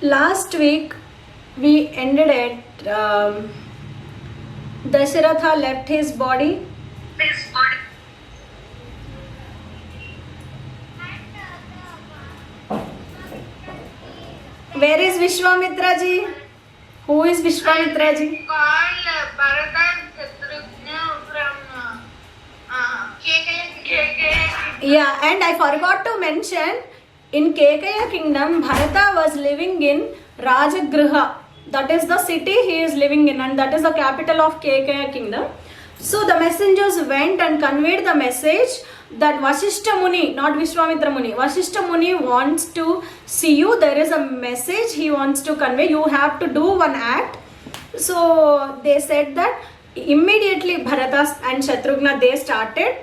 Last week we ended at Dasharatha left his body. Where is Vishwamitra ji? Who is Vishwamitra ji? Yeah, and I forgot to mention, in Kekaya kingdom, Bharata was living in Rajagriha. That is the city he is living in, and that is the capital of Kekaya kingdom. So the messengers went and conveyed the message that Vasishta Muni, not Vishwamitra Muni, Vasishta Muni wants to see you. There is a message he wants to convey. You have to do one act. So they said that immediately Bharata and Shatrughna, they started.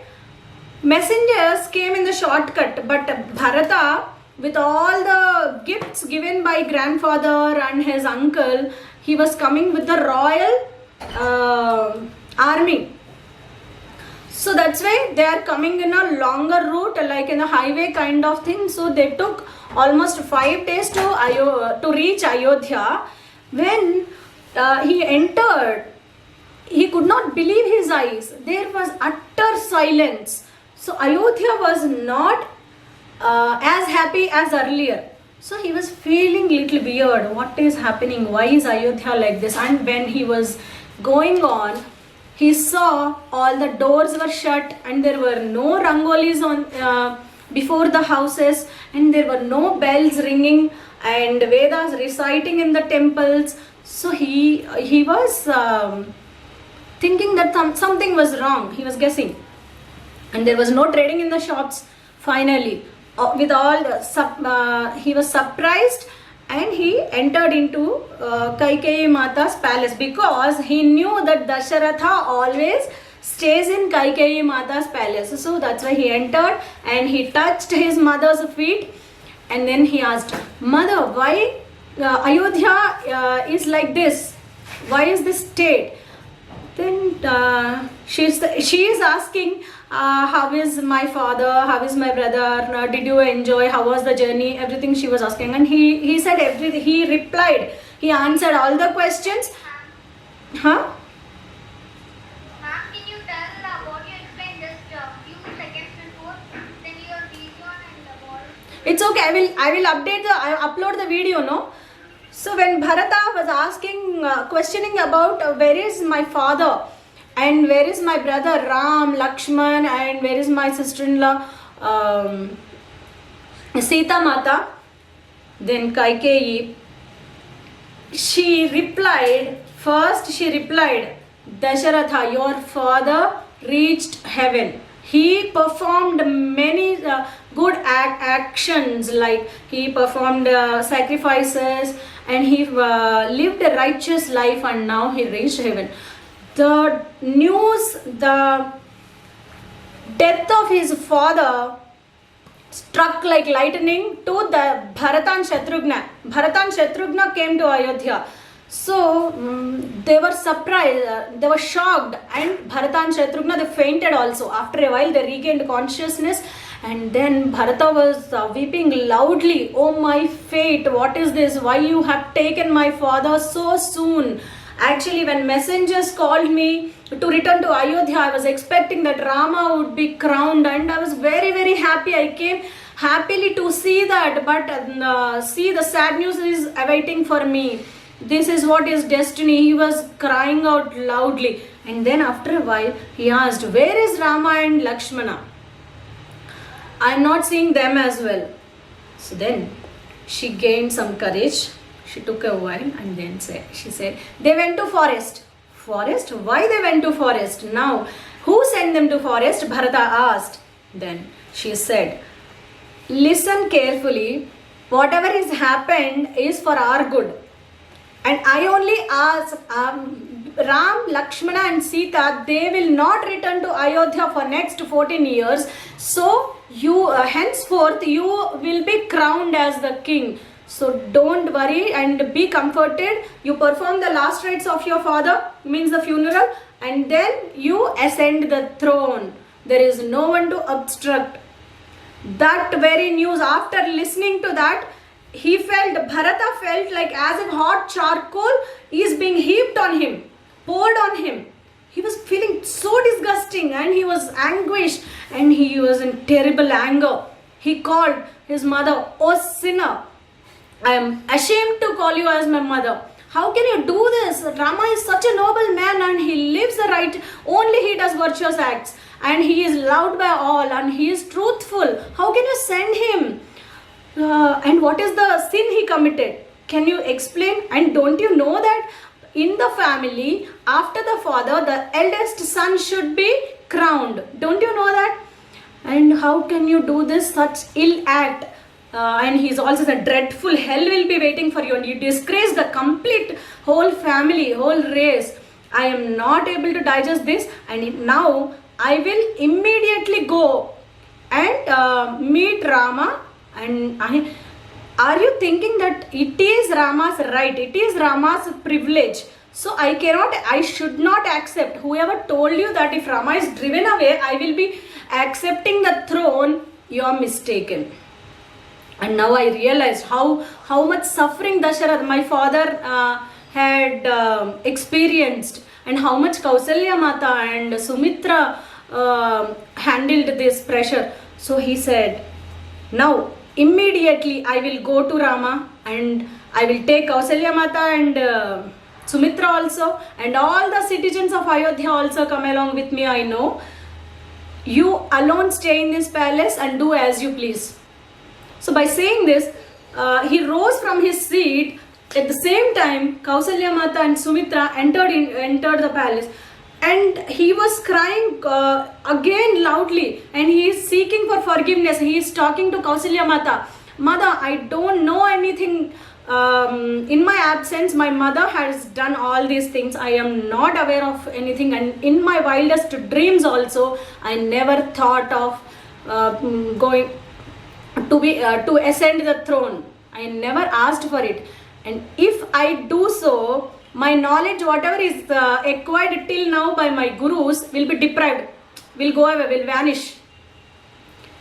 Messengers came in the shortcut, but Bharata, with all the gifts given by grandfather and his uncle, he was coming with the royal army. So that's why they are coming in a longer route, like in a highway kind of thing. So they took almost 5 days to reach Ayodhya. When he entered, he could not believe his eyes. There was utter silence. So Ayodhya was not as happy as earlier. So he was feeling little weird. What is happening? Why is Ayodhya like this? And when he was going on, he saw all the doors were shut and there were no rangolis on before the houses, and there were no bells ringing and Vedas reciting in the temples. So he was thinking that something was wrong. He was guessing. And there was no trading in the shops. Finally, with all he was surprised, and he entered into Kaikeyi Mata's palace, because he knew that Dasharatha always stays in Kaikeyi Mata's palace. So that's why he entered and he touched his mother's feet, and then he asked, "Mother, why Ayodhya is like this? Why is this state?" Then she is asking, how is my father, how is my brother, did you enjoy, how was the journey, everything she was asking. And he said everything, he replied, he answered all the questions. Huh? Ma'am, can you tell what you explained just few seconds before? Then your video and the ball. It's okay, I will upload the video, no? So when Bharata was asking, questioning about where is my father and where is my brother Ram, Lakshman, and where is my sister-in-law Sita Mata, then Kaikeyi, she replied, Dasharatha, your father reached heaven. He performed many good actions, like he performed sacrifices, and he lived a righteous life, and now he reached heaven. The news, the death of his father struck like lightning to the Bharata and Shatrughna. Bharata and Shatrughna came to Ayodhya. So they were surprised, they were shocked, and Bharata and Shatrughna, they fainted also. After a while they regained consciousness, and then Bharata was weeping loudly. "Oh my fate, what is this? Why you have taken my father so soon? Actually, when messengers called me to return to Ayodhya, I was expecting that Rama would be crowned, and I was very, very happy. I came happily to see that, but see, the sad news is awaiting for me. This is what is destiny." He was crying out loudly. And then after a while, he asked, "Where is Rama and Lakshmana? I am not seeing them as well." So then she gained some courage. She took a while, and then she said, "They went to forest." "Forest? Why they went to forest? Now, who sent them to forest?" Bharata asked. Then she said, "Listen carefully. Whatever has happened is for our good. And I only ask Ram, Lakshmana and Sita, they will not return to Ayodhya for next 14 years. So you henceforth you will be crowned as the king. So don't worry and be comforted. You perform the last rites of your father, means the funeral, and then you ascend the throne. There is no one to obstruct." That very news, after listening to that, Bharata felt like as if hot charcoal is being heaped on him, poured on him. He was feeling so disgusting and he was anguished and he was in terrible anger. He called his mother, "Oh sinner, I am ashamed to call you as my mother. How can you do this? Rama is such a noble man and he lives the right, only he does virtuous acts and he is loved by all and he is truthful. How can you send him? And what is the sin he committed? Can you explain? And don't you know that in the family, after the father, the eldest son should be crowned? Don't you know that? And how can you do this such ill act? And he's also said, dreadful hell will be waiting for you and you disgrace the complete whole family, whole race. I am not able to digest this and now I will immediately go and meet Rama. And are you thinking that it is Rama's right, it is Rama's privilege? So I should not accept. Whoever told you that if Rama is driven away, I will be accepting the throne, you are mistaken. And now I realized how much suffering Dasharatha, my father, had experienced, and how much Kausalya Mata and Sumitra handled this pressure. So he said, now immediately I will go to Rama and I will take Kausalya Mata and Sumitra also, and all the citizens of Ayodhya also come along with me. I know you alone stay in this palace and do as you please. So by saying this, he rose from his seat. At the same time, Kausalya Mata and Sumitra entered the palace, and he was crying again loudly, and he is seeking for forgiveness. He is talking to Kausalya Mata. Mother, I don't know anything. In my absence, my mother has done all these things. I am not aware of anything, and in my wildest dreams also, I never thought of going to ascend the throne. I never asked for it, and if I do so, my knowledge, whatever is acquired till now by my gurus, will be deprived, will go away, will vanish.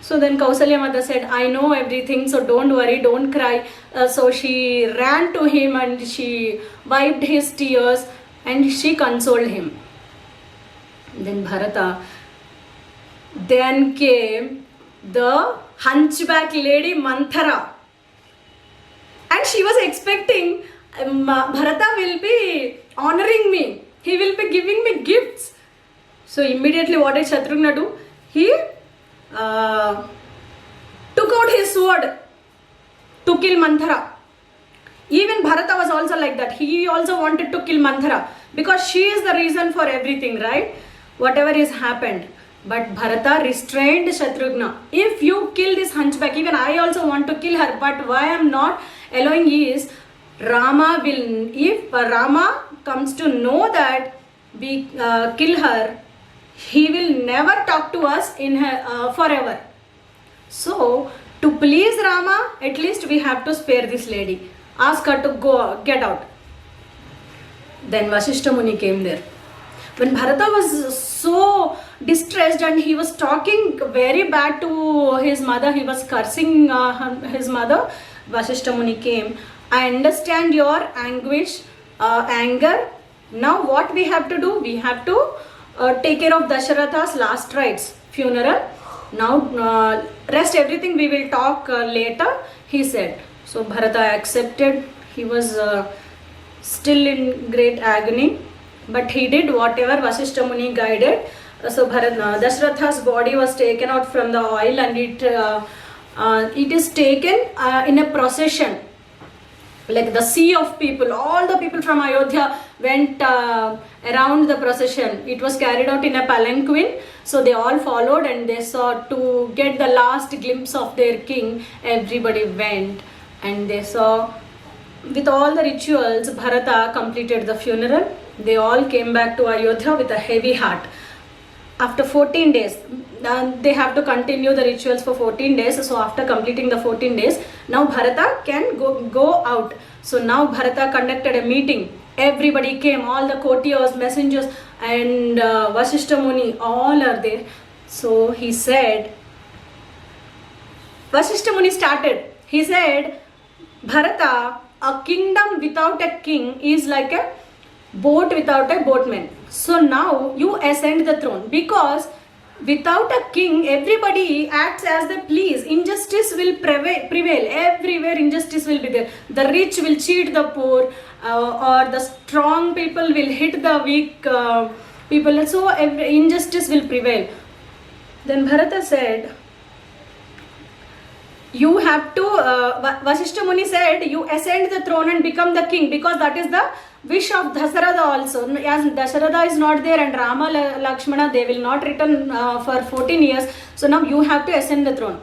So then Kausalya Mata said, I know everything, so don't worry, don't cry. So she ran to him and she wiped his tears and she consoled him. Then Bharata, then came the hunchback lady Manthara, and she was expecting Bharata will be honoring me, he will be giving me gifts. So immediately what did Shatrughna do? He took out his sword to kill Manthara. Even Bharata was also like that. He also wanted to kill Manthara because she is the reason for everything, right? Whatever has happened. But Bharata restrained Shatrughna. If you kill this hunchback, even I also want to kill her. But why I am not allowing is, Rama will, if Rama comes to know that we kill her, he will never talk to us in her, forever. So to please Rama, at least we have to spare this lady. Ask her to go, get out. Then Vasishtha Muni came there. When Bharata was so distressed and he was talking very bad to his mother, he was cursing his mother, Vasishtha Muni came. I understand your anguish, anger. Now what we have to do? We have to take care of Dasharatha's last rites, funeral. Now rest everything we will talk later, he said. So Bharata accepted. He was still in great agony, but he did whatever Vasishtha Muni guided. So Dasharatha's body was taken out from the oil, and it is taken in a procession. Like the sea of people, all the people from Ayodhya went around the procession. It was carried out in a palanquin. So they all followed and they saw, to get the last glimpse of their king. Everybody went and they saw, with all the rituals, Bharata completed the funeral. They all came back to Ayodhya with a heavy heart. After 14 days, they have to continue the rituals for 14 days. So after completing the 14 days, now Bharata can go out. So now Bharata conducted a meeting. Everybody came, all the courtiers, messengers, and Vasishtha Muni, all are there. So he said, Vasishtha Muni started. He said, Bharata, a kingdom without a king is like a boat without a boatman. So now you ascend the throne, because without a king everybody acts as they please. Injustice will prevail everywhere. Injustice will be there. The rich will cheat the poor, or the strong people will hit the weak people. So injustice will prevail. Then Bharata said, you have to, Vasishtha Muni said, you ascend the throne and become the king, because that is the wish of Dasharatha also. As Dasharatha is not there and Rama, Lakshmana, they will not return for 14 years. So now you have to ascend the throne.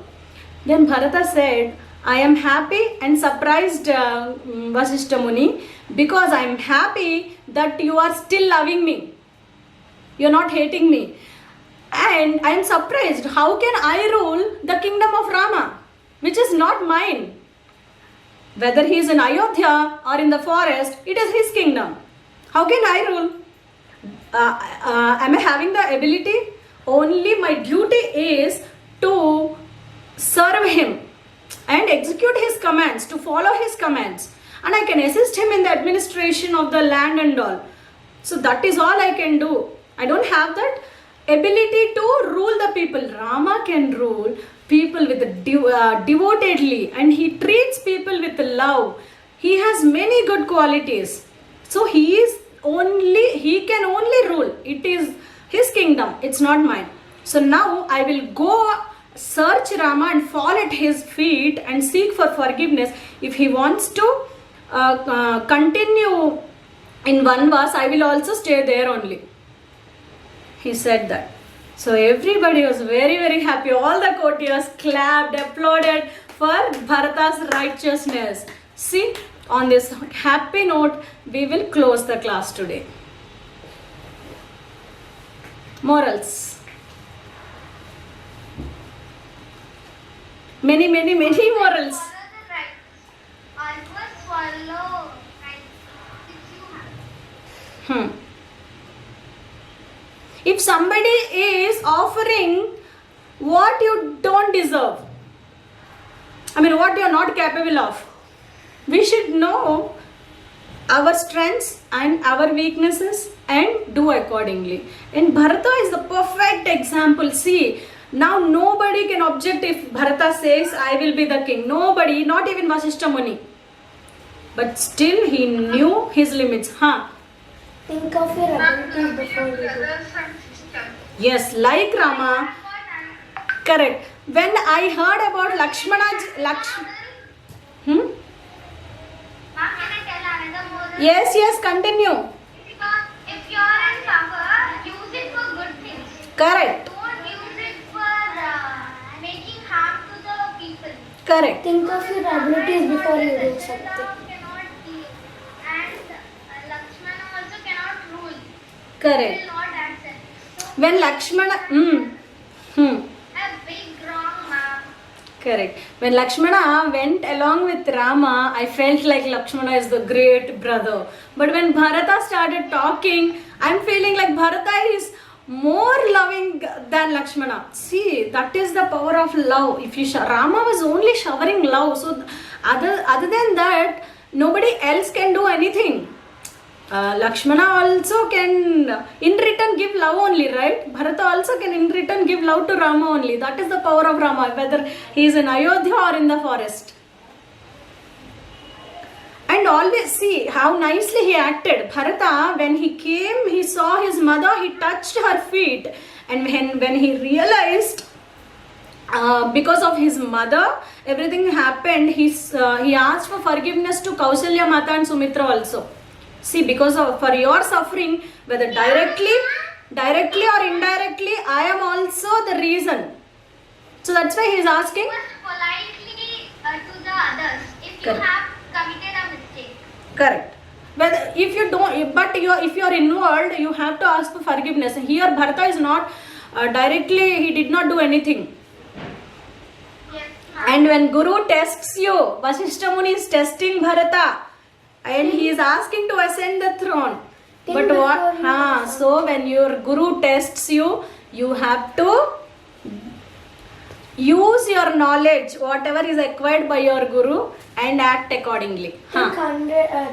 Then Bharata said, I am happy and surprised, Vasishtha Muni, because I am happy that you are still loving me. You are not hating me. And I am surprised, how can I rule the kingdom of Rama, which is not mine? Whether he is in Ayodhya or in the forest, it is his kingdom. How can I rule? Am I having the ability? Only my duty is to serve him and execute his commands, to follow his commands. And I can assist him in the administration of the land and all. So that is all I can do. I don't have that ability to rule the people. Rama can rule people with devotedly, and he treats people with love. He has many good qualities. So he can only rule. It is his kingdom. It's not mine. So now I will go search Rama and fall at his feet and seek for forgiveness. If he wants to continue in Vanvas, I will also stay there only. He said that. So everybody was very, very happy. All the courtiers clapped, applauded for Bharata's righteousness. See, on this happy note, we will close the class today. Morals. Many morals. Always follow if you have. If somebody is offering what you don't deserve, what you are not capable of, we should know our strengths and our weaknesses and do accordingly. And Bharata is the perfect example. See, now nobody can object if Bharata says, I will be the king. Nobody, not even Vasishtha Muni. But still he knew his limits. Think of your abilities before you do. Yes, like Rama. Correct. When I heard about Lakshmana, Ma'am, can I tell another moral? Yes, continue. If you are in power, use it for good things. Correct. Don't use it for making harm to the people. Correct. Think of your abilities before you do something. Cannot be. And Lakshmana also cannot rule. Correct. Will not accept. So When Lakshmana, a big wrong, ma'am. Correct. When Lakshmana went along with Rama, I felt like Lakshmana is the great brother. But when Bharata started talking, I'm feeling like Bharata is more loving than Lakshmana. See, that is the power of love. Rama was only showering love. So other than that, nobody else can do anything. Lakshmana also can in return give love only, right? Bharata also can in return give love to Rama only. That is the power of Rama, whether he is in Ayodhya or in the forest. And always see how nicely he acted. Bharata, when he came, he saw his mother, he touched her feet. And when he realized because of his mother, everything happened, he asked for forgiveness to Kausalya Mata and Sumitra also. See, because of for your suffering, whether directly or indirectly, I am also the reason. So that's why he is asking. Was politely to the others if you Correct. have committed a mistake. Correct. Whether if you don't, but if you are involved, you have to ask for forgiveness. Here, Bharata is not directly. He did not do anything. Yes, ma'am. And when Guru tests you, Vasishtha Muni is testing Bharata, and he is asking to ascend the throne. But what? So when your Guru tests you, you have to use your knowledge, whatever is acquired by your guru, and act accordingly.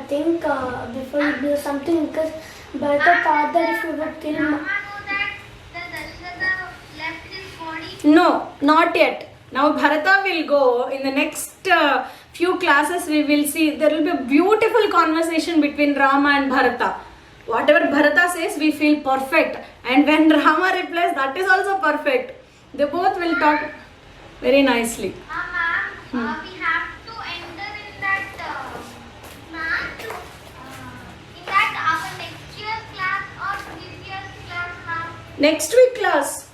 Think before you do something, because Bharata thought that if you would kill Rama know that the Dasharatha left his body. No, not yet. Now Bharata will go in the next few classes. We will see there will be a beautiful conversation between Rama and Bharata. Whatever Bharata says, we feel perfect, and when Rama replies, that is also perfect. They both will talk very nicely. Ma'am, we have to enter in that our next year's class or this year's class, ma'am. Next week class.